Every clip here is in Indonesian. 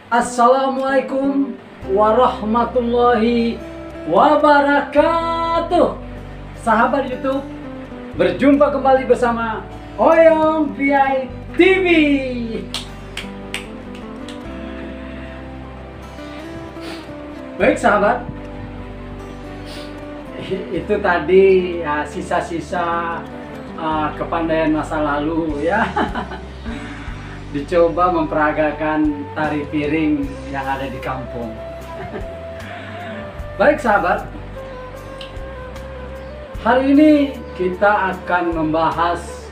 Assalamualaikum warahmatullahi wabarakatuh. Sahabat YouTube, berjumpa kembali bersama Oyong VI TV. Baik sahabat, itu tadi ya, sisa-sisa kepandaian masa lalu ya. Dicoba memperagakan tari piring yang ada di kampung. Baik sahabat, hari ini kita akan membahas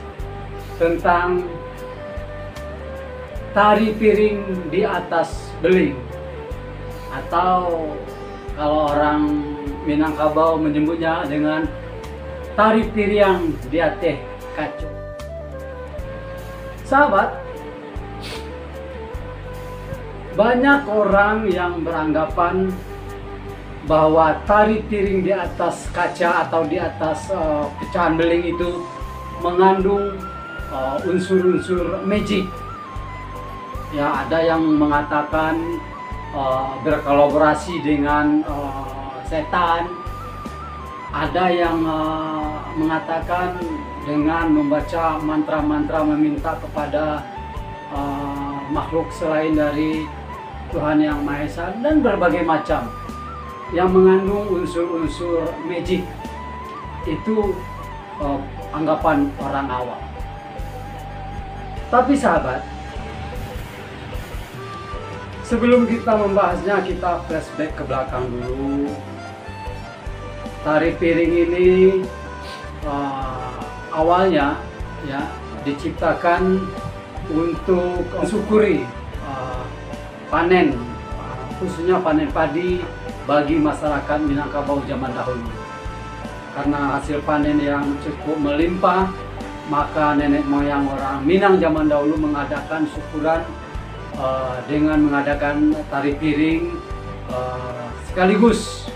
tentang tari piring di atas beling, atau kalau orang Minangkabau menyebutnya dengan tari piring di atas kaco. Sahabat, banyak orang yang beranggapan bahwa tari piring di atas kaca atau di atas pecahan beling itu mengandung unsur-unsur magic. Ya, ada yang mengatakan berkolaborasi dengan setan, ada yang mengatakan dengan membaca mantra-mantra meminta kepada makhluk selain dari Tuhan Yang Maha Esa, dan berbagai macam yang mengandung unsur-unsur magic. Itu anggapan orang awam. Tapi sahabat, sebelum kita membahasnya, kita flashback ke belakang dulu. Tari piring ini awalnya ya diciptakan untuk mensyukuri panen, khususnya panen padi bagi masyarakat Minangkabau zaman dahulu. Karena hasil panen yang cukup melimpah, maka nenek moyang orang Minang zaman dahulu mengadakan syukuran dengan mengadakan tari piring, sekaligus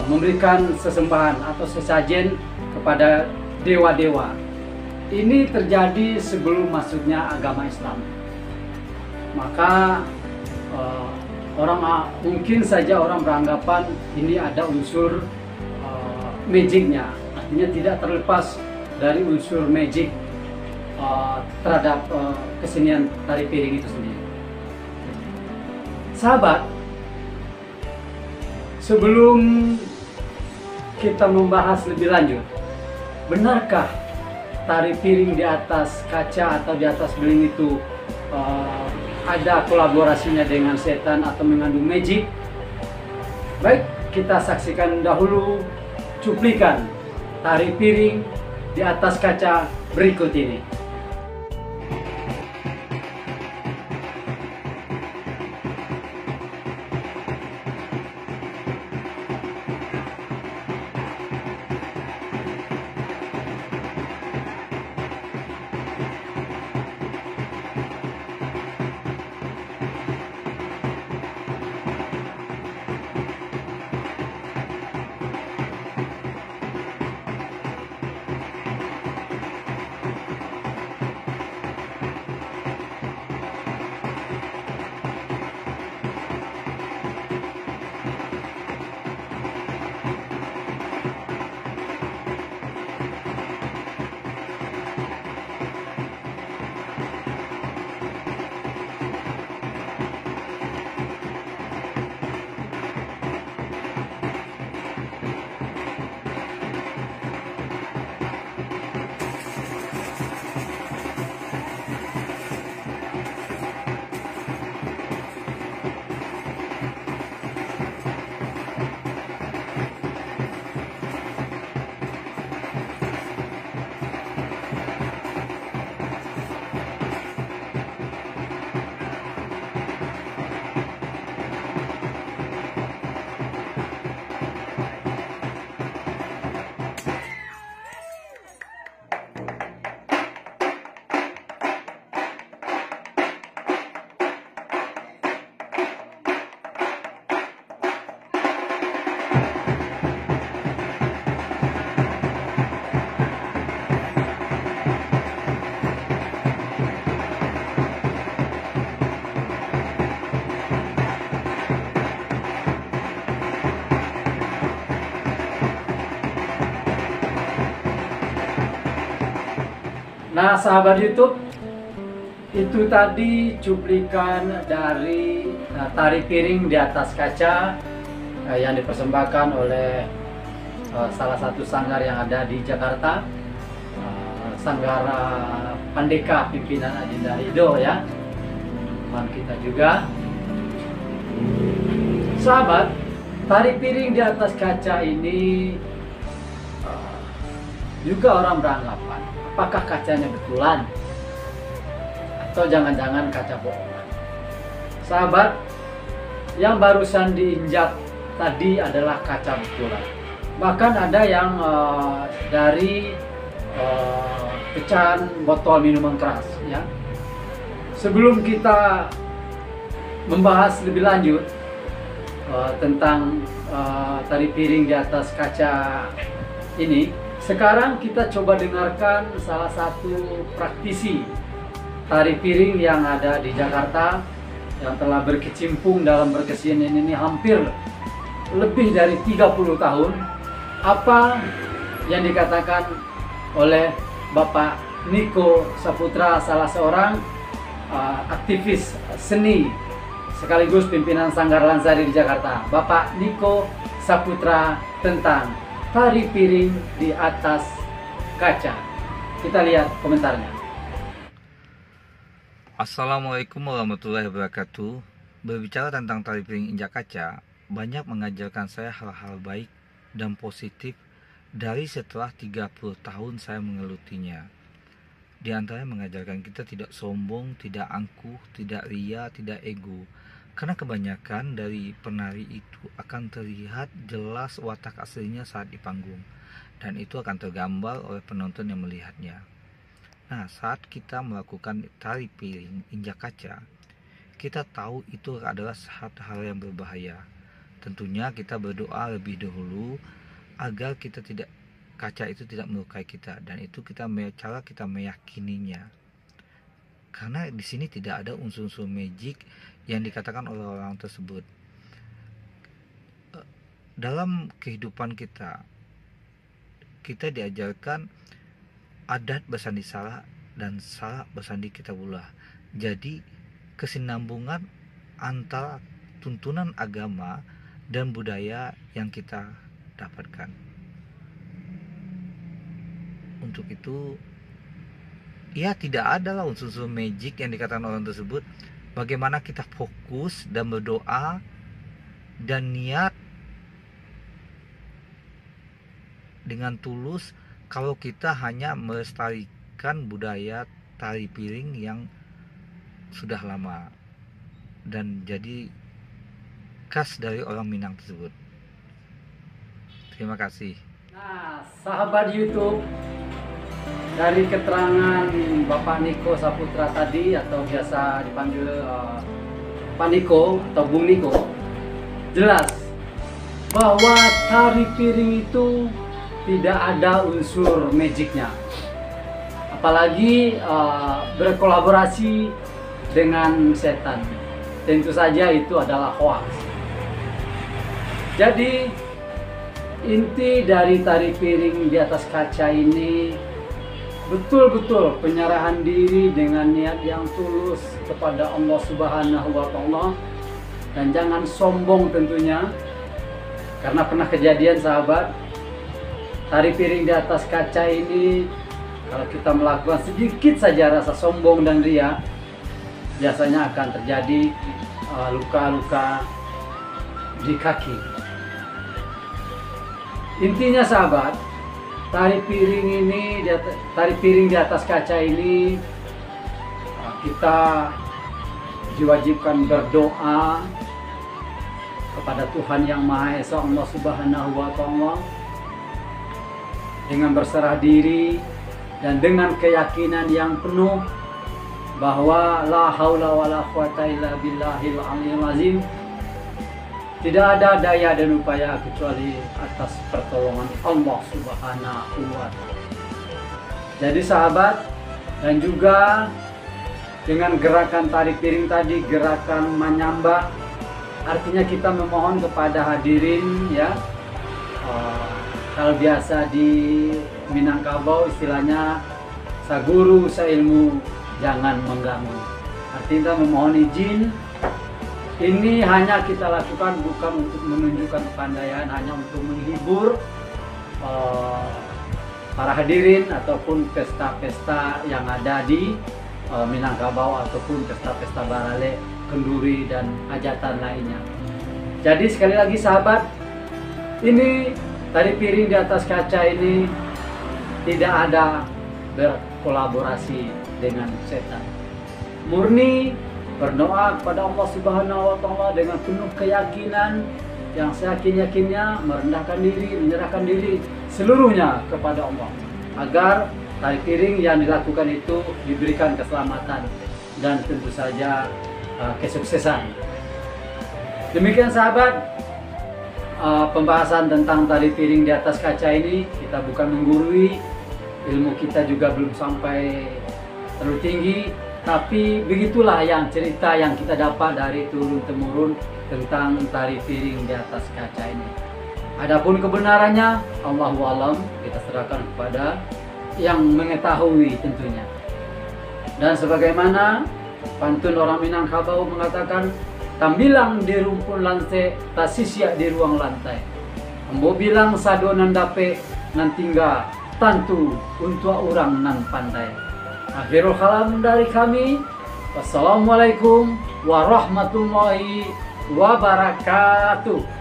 memberikan sesembahan atau sesajen kepada dewa-dewa. Ini terjadi sebelum masuknya agama Islam. Maka mungkin saja orang beranggapan ini ada unsur magicnya, artinya tidak terlepas dari unsur magic terhadap kesenian tari piring itu sendiri. Sahabat, sebelum kita membahas lebih lanjut, benarkah tari piring di atas kaca atau di atas beling itu ada kolaborasinya dengan setan atau mengandung magic? Baik, kita saksikan dahulu cuplikan tari piring di atas kaca berikut ini. Nah, sahabat YouTube, itu tadi cuplikan dari tari piring di atas kaca yang dipersembahkan oleh salah satu sanggar yang ada di Jakarta, Sanggar Pandeka pimpinan Adinda Rido ya, teman kita juga. Sahabat, tari piring di atas kaca ini juga orang beranggapan apakah kacanya betulan atau jangan-jangan kaca bohongan. Sahabat, yang barusan diinjak tadi adalah kaca betulan. Bahkan ada yang dari pecahan botol minuman keras ya. Sebelum kita membahas lebih lanjut tentang tari piring di atas kaca ini, sekarang kita coba dengarkan salah satu praktisi tari piring yang ada di Jakarta yang telah berkecimpung dalam berkesenian ini hampir lebih dari 30 tahun. Apa yang dikatakan oleh Bapak Niko Saputra, salah seorang aktivis seni sekaligus pimpinan Sanggar Lansari di Jakarta, Bapak Niko Saputra, tentang tari piring di atas kaca. Kita lihat komentarnya. Assalamualaikum warahmatullahi wabarakatuh. Berbicara tentang tari piring injak kaca, banyak mengajarkan saya hal-hal baik dan positif dari setelah 30 tahun saya menggelutinya. Di antaranya mengajarkan kita tidak sombong, tidak angkuh, tidak ria, tidak ego. Karena kebanyakan dari penari itu akan terlihat jelas watak aslinya saat di panggung, dan itu akan tergambar oleh penonton yang melihatnya. Nah, saat kita melakukan tari piring injak kaca, kita tahu itu adalah satu hal yang berbahaya. Tentunya kita berdoa lebih dahulu agar kaca itu tidak melukai kita, dan itu cara kita meyakininya. Karena di sini tidak ada unsur-unsur magic yang dikatakan oleh orang tersebut. Dalam kehidupan kita diajarkan adat bersandi salah dan salah bersandi kitabullah. Jadi kesinambungan antara tuntunan agama dan budaya yang kita dapatkan. Untuk itu, ya tidak ada lah unsur-unsur magic yang dikatakan orang tersebut. Bagaimana kita fokus dan berdoa dan niat dengan tulus kalau kita hanya melestarikan budaya tari piring yang sudah lama dan jadi khas dari orang Minang tersebut. Terima kasih. Nah, sahabat YouTube, dari keterangan Bapak Niko Saputra tadi, atau biasa dipanggil Pak Niko atau Bung Niko, jelas bahwa tari piring itu tidak ada unsur magicnya, apalagi berkolaborasi dengan setan. Tentu saja itu adalah hoax. Jadi inti dari tari piring di atas kaca ini betul-betul penyerahan diri dengan niat yang tulus kepada Allah Subhanahu wa Ta'ala, dan jangan sombong tentunya. Karena pernah kejadian sahabat, tari piring di atas kaca ini kalau kita melakukan sedikit saja rasa sombong dan ria, biasanya akan terjadi luka-luka di kaki. Intinya sahabat, tari piring di atas kaca ini kita diwajibkan berdoa kepada Tuhan Yang Maha Esa, Allah Subhanahu wa Ta'ala, dengan berserah diri dan dengan keyakinan yang penuh bahwa la haula wala quwata illa billahil aliyil azim. Tidak ada daya dan upaya kecuali atas pertolongan Allah Subhanahu wa Ta'ala. Jadi sahabat, dan juga dengan gerakan tari piring tadi, gerakan menyembah, artinya kita memohon kepada hadirin ya. Kalau biasa di Minangkabau istilahnya sa guru, sa ilmu, jangan mengganggu. Artinya memohon izin ini hanya kita lakukan bukan untuk menunjukkan kepandaian, hanya untuk menghibur para hadirin ataupun pesta-pesta yang ada di Minangkabau ataupun pesta-pesta Barale, Kenduri dan hajatan lainnya. Jadi sekali lagi sahabat, ini tari piring di atas kaca ini tidak ada berkolaborasi dengan setan. Murni berdoa kepada Allah Subhanahu wa Ta'ala dengan penuh keyakinan yang seyakin-yakinnya, merendahkan diri, menyerahkan diri seluruhnya kepada Allah agar tari piring yang dilakukan itu diberikan keselamatan dan tentu saja kesuksesan. Demikian sahabat, pembahasan tentang tari piring di atas kaca ini. Kita bukan menggurui, ilmu kita juga belum sampai terlalu tinggi, tapi begitulah yang cerita yang kita dapat dari turun-temurun tentang tari piring di atas kaca ini. Adapun kebenarannya, Allahu a'lam, kita serahkan kepada yang mengetahui tentunya. Dan sebagaimana pantun orang Minangkabau mengatakan, tambilang di rumpun lantai, tasisya di ruang lantai. Ambo bilang sadonan dape nan tinggal tantu untuk orang nan pandai. Akhirul kalam dari kami. Wassalamualaikum warahmatullahi wabarakatuh.